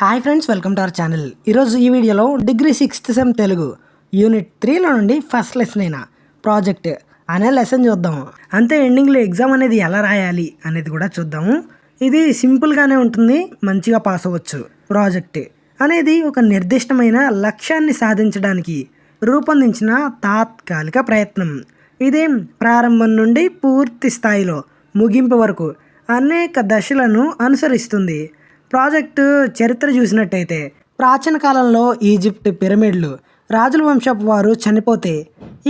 Hi friends, welcome to our channel. ఈరోజు ఈ వీడియోలో degree 6th sem Telugu unit 3లో నుండి ఫస్ట్ లెసన్ అయిన ప్రాజెక్ట్ అనే లెసన్ చూద్దాం. అంతే ఎండింగ్లో ఎగ్జామ్ అనేది ఎలా రాయాలి అనేది కూడా చూద్దాము. ఇది సింపుల్గానే ఉంటుంది, మంచిగా పాస్ అవ్వచ్చు. ప్రాజెక్ట్ అనేది ఒక నిర్దిష్టమైన లక్ష్యాన్ని సాధించడానికి రూపొందించిన తాత్కాలిక ప్రయత్నం. ఇది ప్రారంభం నుండి పూర్తి స్థాయిలో ముగింపు వరకు అనేక దశలను అనుసరిస్తుంది. ప్రాజెక్టు చరిత్ర చూసినట్టయితే ప్రాచీన కాలంలో ఈజిప్ట్ పిరమిడ్లు రాజుల వంశపు వారు చనిపోతే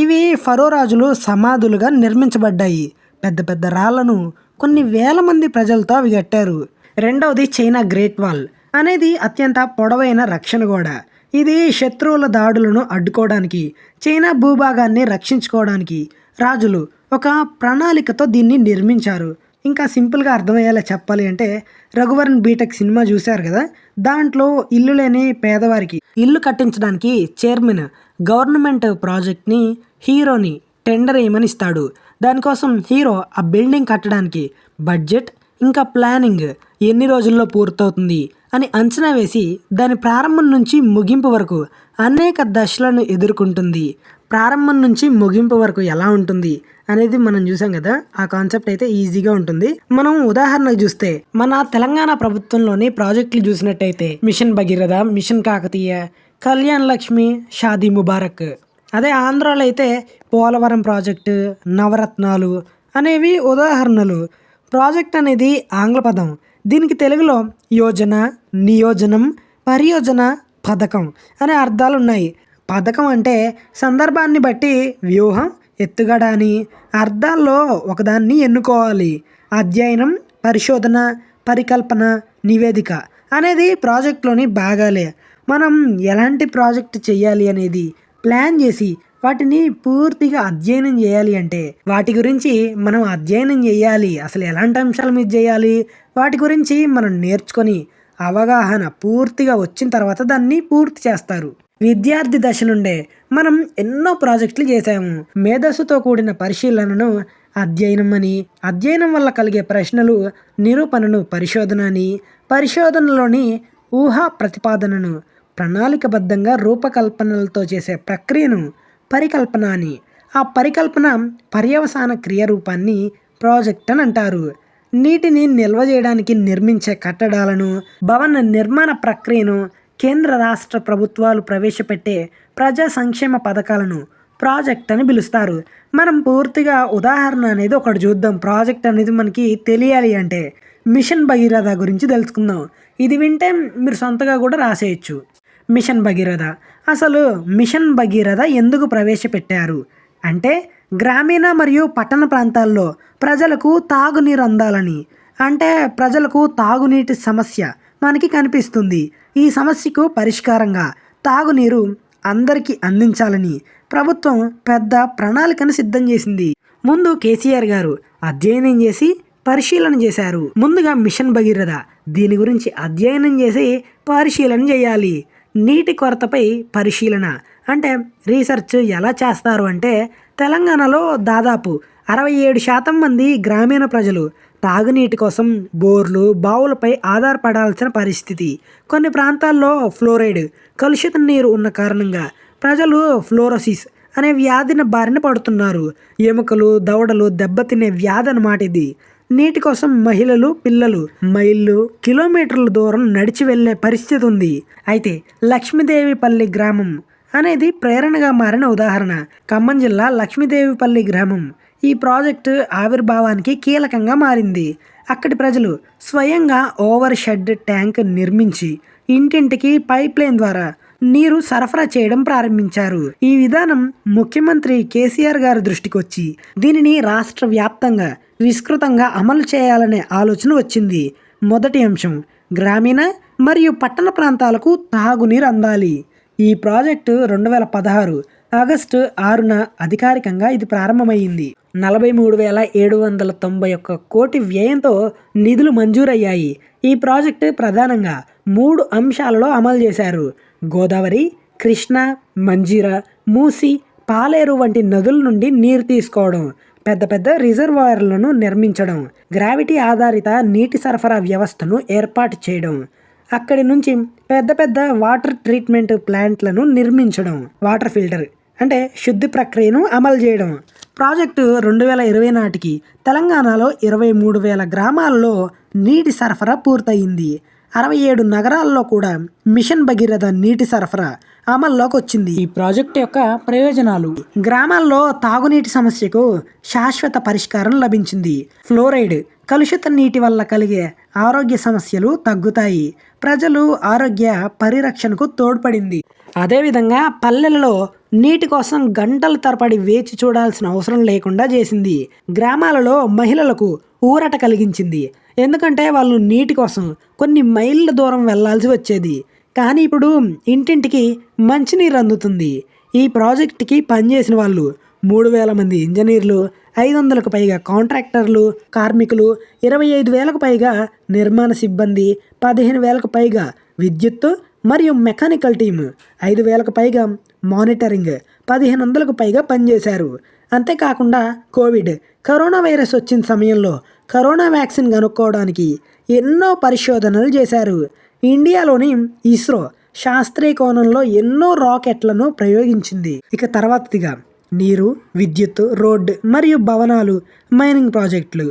ఇవి ఫరో రాజులు సమాధులుగా నిర్మించబడ్డాయి. పెద్ద పెద్ద రాళ్లను కొన్ని వేల మంది ప్రజలతో అవి కట్టారు. రెండవది చైనా గ్రేట్ వాల్ అనేది అత్యంత పొడవైన రక్షణ గోడ. ఇది శత్రువుల దాడులను అడ్డుకోవడానికి, చైనా భూభాగాన్ని రక్షించుకోవడానికి రాజులు ఒక ప్రణాళికతో దీన్ని నిర్మించారు. ఇంకా సింపుల్గా అర్థమయ్యేలా చెప్పాలి అంటే రఘువరన్ బీటెక్ సినిమా చూశారు కదా, దాంట్లో ఇల్లు లేని పేదవారికి ఇల్లు కట్టించడానికి చైర్మన్ గవర్నమెంట్ ప్రాజెక్ట్ని హీరోని టెండర్ వేయమని ఇస్తాడు. దానికోసం హీరో ఆ బిల్డింగ్ కట్టడానికి బడ్జెట్ ఇంకా ప్లానింగ్ ఎన్ని రోజుల్లో పూర్తవుతుంది అని అంచనా వేసి దాని ప్రారంభం నుంచి ముగింపు వరకు అనేక దశలను ఎదుర్కొంటుంది. ప్రారంభం నుంచి ముగింపు వరకు ఎలా ఉంటుంది అనేది మనం చూసాం కదా, ఆ కాన్సెప్ట్ అయితే ఈజీగా ఉంటుంది. మనం ఉదాహరణకు చూస్తే మన తెలంగాణ ప్రభుత్వంలోని ప్రాజెక్టులు చూసినట్టయితే మిషన్ భగీరథ, మిషన్ కాకతీయ, కళ్యాణ్ లక్ష్మి, షాదీ ముబారక్. అదే ఆంధ్రాలో అయితే పోలవరం ప్రాజెక్టు, నవరత్నాలు అనేవి ఉదాహరణలు. ప్రాజెక్ట్ అనేది ఆంగ్ల పదం. దీనికి తెలుగులో యోజన, నియోజనం, పరియోజన, పథకం అనే అర్థాలు ఉన్నాయి. పథకం అంటే సందర్భాన్ని బట్టి వ్యూహం, ఎత్తుగడ అని అర్థాల్లో ఒకదాన్ని ఎన్నుకోవాలి. అధ్యయనం, పరిశోధన, పరికల్పన, నివేదిక అనేది ప్రాజెక్ట్లోని భాగాలే. మనం ఎలాంటి ప్రాజెక్ట్ చేయాలి అనేది ప్లాన్ చేసి వాటిని పూర్తిగా అధ్యయనం చేయాలి. అంటే వాటి గురించి మనం అధ్యయనం చేయాలి. అసలు ఎలాంటి అంశాల మీద చేయాలి, వాటి గురించి మనం నేర్చుకొని అవగాహన పూర్తిగా వచ్చిన తర్వాత దాన్ని పూర్తి చేస్తారు. విద్యార్థి దశ నుండే మనం ఎన్నో ప్రాజెక్టులు చేసాము. మేధస్సుతో కూడిన పరిశీలనను అధ్యయనం అని, అధ్యయనం వల్ల కలిగే ప్రశ్నలు నిరూపణను పరిశోధన అని, పరిశోధనలోని ఊహా ప్రతిపాదనను ప్రణాళికబద్ధంగా రూపకల్పనలతో చేసే ప్రక్రియను పరికల్పన అని, ఆ పరికల్పన పర్యవసాన క్రియారూపాన్ని ప్రాజెక్ట్ అని అంటారు. నీటిని నిల్వ చేయడానికి నిర్మించే కట్టడాలను, భవన నిర్మాణ ప్రక్రియను, కేంద్ర రాష్ట్ర ప్రభుత్వాలు ప్రవేశపెట్టే ప్రజా సంక్షేమ పథకాలను ప్రాజెక్ట్ అని పిలుస్తారు. మనం పూర్తిగా ఉదాహరణ అనేది ఒకటి చూద్దాం. ప్రాజెక్ట్ అనేది మనకి తెలియాలి అంటే మిషన్ భగీరథ గురించి తెలుసుకుందాం. ఇది వింటే మీరు సొంతగా కూడా రాసేయచ్చు. మిషన్ భగీరథ. అసలు మిషన్ భగీరథ ఎందుకు ప్రవేశపెట్టారు అంటే గ్రామీణ మరియు పట్టణ ప్రాంతాల్లో ప్రజలకు తాగునీరు అందాలని. అంటే ప్రజలకు తాగునీటి సమస్య మనకి కనిపిస్తుంది. ఈ సమస్యకు పరిష్కారంగా తాగునీరు అందరికీ అందించాలని ప్రభుత్వం పెద్ద ప్రణాళికను సిద్ధం చేసింది. ముందు కేసీఆర్ గారు అధ్యయనం చేసి పరిశీలన చేశారు. ముందుగా మిషన్ భగీరథ దీని గురించి అధ్యయనం చేసి పరిశీలన చేయాలి. నీటి కొరతపై పరిశీలన అంటే రీసెర్చ్ ఎలా చేస్తారు అంటే తెలంగాణలో దాదాపు 67% మంది గ్రామీణ ప్రజలు తాగునీటి కోసం బోర్లు, బావులపై ఆధారపడాల్సిన పరిస్థితి. కొన్ని ప్రాంతాల్లో ఫ్లోరైడ్, కలుషిత నీరు ఉన్న కారణంగా ప్రజలు ఫ్లోరోసిస్ అనే వ్యాధిని బారిన పడుతున్నారు. ఎముకలు, దవడలు దెబ్బతినే వ్యాధి అన్నమాట ఇది. నీటి కోసం మహిళలు, పిల్లలు మైళ్ళు, కిలోమీటర్ల దూరం నడిచి వెళ్ళే పరిస్థితి ఉంది. అయితే లక్ష్మీదేవిపల్లి గ్రామం అనేది ప్రేరణగా మారిన ఉదాహరణ. ఖమ్మం జిల్లా లక్ష్మీదేవిపల్లి గ్రామం ఈ ప్రాజెక్టు ఆవిర్భావానికి కీలకంగా మారింది. అక్కడి ప్రజలు స్వయంగా ఓవర్ షెడ్ ట్యాంక్ నిర్మించి ఇంటింటికి పైప్ లైన్ ద్వారా నీరు సరఫరా చేయడం ప్రారంభించారు. ఈ విధానం ముఖ్యమంత్రి కేసీఆర్ గారి దృష్టికి వచ్చి దీనిని రాష్ట్ర వ్యాప్తంగా విస్తృతంగా అమలు చేయాలనే ఆలోచన వచ్చింది. మొదటి అంశం గ్రామీణ మరియు పట్టణ ప్రాంతాలకు తాగునీరు అందాలి. ఈ ప్రాజెక్టు 2016 ఆగస్టు 6న అధికారికంగా ఇది ప్రారంభమైంది. 43,791 కోటి వ్యయంతో నిధులు మంజూరయ్యాయి. ఈ ప్రాజెక్టు ప్రధానంగా 3 అంశాలలో అమలు చేశారు. గోదావరి, కృష్ణ, మంజీరా, మూసి, పాలేరు వంటి నదుల నుండి నీరు తీసుకోవడం, పెద్ద పెద్ద రిజర్వాయర్లను నిర్మించడం, గ్రావిటీ ఆధారిత నీటి సరఫరా వ్యవస్థను ఏర్పాటు చేయడం, అక్కడి నుంచి పెద్ద పెద్ద వాటర్ ట్రీట్మెంట్ ప్లాంట్లను నిర్మించడం, వాటర్ ఫిల్టర్ అంటే శుద్ధి ప్రక్రియను అమలు చేయడం. ప్రాజెక్టు 2020 నాటికి తెలంగాణలో 23,000 గ్రామాలలో నీటి సరఫరా పూర్తయింది. 67 నగరాల్లో కూడా మిషన్ భగీరథ నీటి సరఫరా అమల్లోకి వచ్చింది. ఈ ప్రాజెక్టు యొక్క ప్రయోజనాలు: గ్రామాల్లో తాగునీటి సమస్యకు శాశ్వత పరిష్కారం లభించింది. ఫ్లోరైడ్ కలుషిత నీటి వల్ల కలిగే ఆరోగ్య సమస్యలు తగ్గుతాయి. ప్రజలు ఆరోగ్య పరిరక్షణకు తోడ్పడింది. అదేవిధంగా పల్లెలలో నీటి కోసం గంటల తరబడి వేచి చూడాల్సిన అవసరం లేకుండా చేసింది. గ్రామాలలో మహిళలకు ఊరట కలిగించింది. ఎందుకంటే వాళ్ళు నీటి కోసం కొన్ని మైళ్ళ దూరం వెళ్లాల్సి వచ్చేది. కానీ ఇప్పుడు ఇంటింటికి మంచినీరు అందుతుంది. ఈ ప్రాజెక్టుకి పనిచేసిన వాళ్ళు 3,000 మంది ఇంజనీర్లు, 500కు పైగా కాంట్రాక్టర్లు, కార్మికులు, 25,000కు పైగా నిర్మాణ సిబ్బంది, 15,000కు పైగా విద్యుత్తు మరియు మెకానికల్ టీము, 5,000కు పైగా మానిటరింగ్, 1,500కు పైగా పనిచేశారు. అంతేకాకుండా కరోనా వైరస్ వచ్చిన సమయంలో కరోనా వ్యాక్సిన్ కనుక్కోవడానికి ఎన్నో పరిశోధనలు చేశారు. ఇండియాలోని ఇస్రో శాస్త్రీయ కోణంలో ఎన్నో రాకెట్లను ప్రయోగించింది. ఇక తర్వాతదిగా నీరు, విద్యుత్, రోడ్డు మరియు భవనాలు, మైనింగ్ ప్రాజెక్టులు.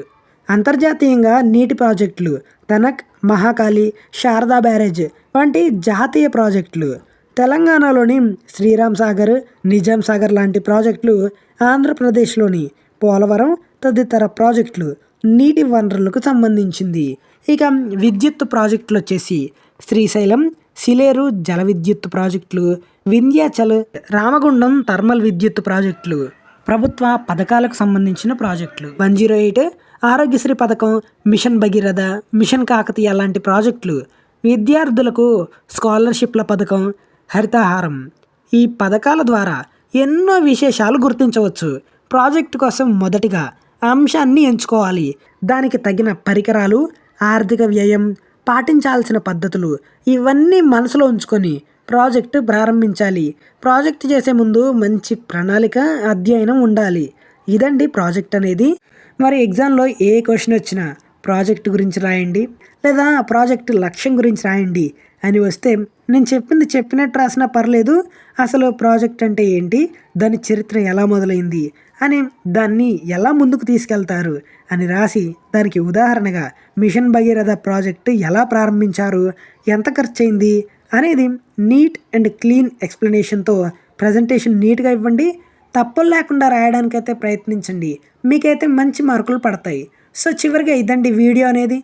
అంతర్జాతీయంగా నీటి ప్రాజెక్టులు తనక్, మహాకాళి, శారదా బ్యారేజ్ వంటి జాతీయ ప్రాజెక్టులు. తెలంగాణలోని శ్రీరామ్ సాగర్, నిజాం సాగర్ లాంటి ప్రాజెక్టులు, ఆంధ్రప్రదేశ్లోని పోలవరం తదితర ప్రాజెక్టులు నీటి వనరులకు సంబంధించింది. ఇక విద్యుత్ ప్రాజెక్టులు వచ్చేసి శ్రీశైలం, సిలేరు జల విద్యుత్ ప్రాజెక్టులు, వింధ్యాచల్, రామగుండం థర్మల్ విద్యుత్ ప్రాజెక్టులు. ప్రభుత్వ పథకాలకు సంబంధించిన ప్రాజెక్టులు 108, ఆరోగ్యశ్రీ పథకం, మిషన్ భగీరథ, మిషన్ కాకతీయ లాంటి ప్రాజెక్టులు. విద్యార్థులకు స్కాలర్షిప్ల పథకం, హరితహారం. ఈ పథకాల ద్వారా ఎన్నో విశేషాలు గుర్తించవచ్చు. ప్రాజెక్టు కోసం మొదటిగా అంశాన్ని ఎంచుకోవాలి. దానికి తగిన పరికరాలు, ఆర్థిక వ్యయం, పాటించాల్సిన పద్ధతులు ఇవన్నీ మనసులో ఉంచుకొని ప్రాజెక్టు ప్రారంభించాలి. ప్రాజెక్టు చేసే ముందు మంచి ప్రణాళిక, అధ్యయనం ఉండాలి. ఇదండి ప్రాజెక్ట్ అనేది. మరి ఎగ్జామ్లో ఏ క్వశ్చన్ వచ్చినా ప్రాజెక్టు గురించి రాయండి, లేదా ప్రాజెక్టు లక్ష్యం గురించి రాయండి అని వస్తే నేను చెప్పినట్టు రాసినా పర్లేదు, అసలు ప్రాజెక్ట్ అంటే ఏంటి, దాని చరిత్ర ఎలా మొదలైంది అని, దాన్ని ఎలా ముందుకు తీసుకెళ్తారు అని రాసి దానికి ఉదాహరణగా మిషన్ భగీరథ ప్రాజెక్టు ఎలా ప్రారంభించారు, ఎంత ఖర్చు అయింది అనేది నీట్ అండ్ క్లీన్ ఎక్స్ప్లెనేషన్తో ప్రజెంటేషన్ నీట్గా ఇవ్వండి. తప్పులు లేకుండా రాయడానికైతే ప్రయత్నించండి. మీకైతే మంచి మార్కులు పడతాయి. సో చివరిగా ఇదండి వీడియో అనేది.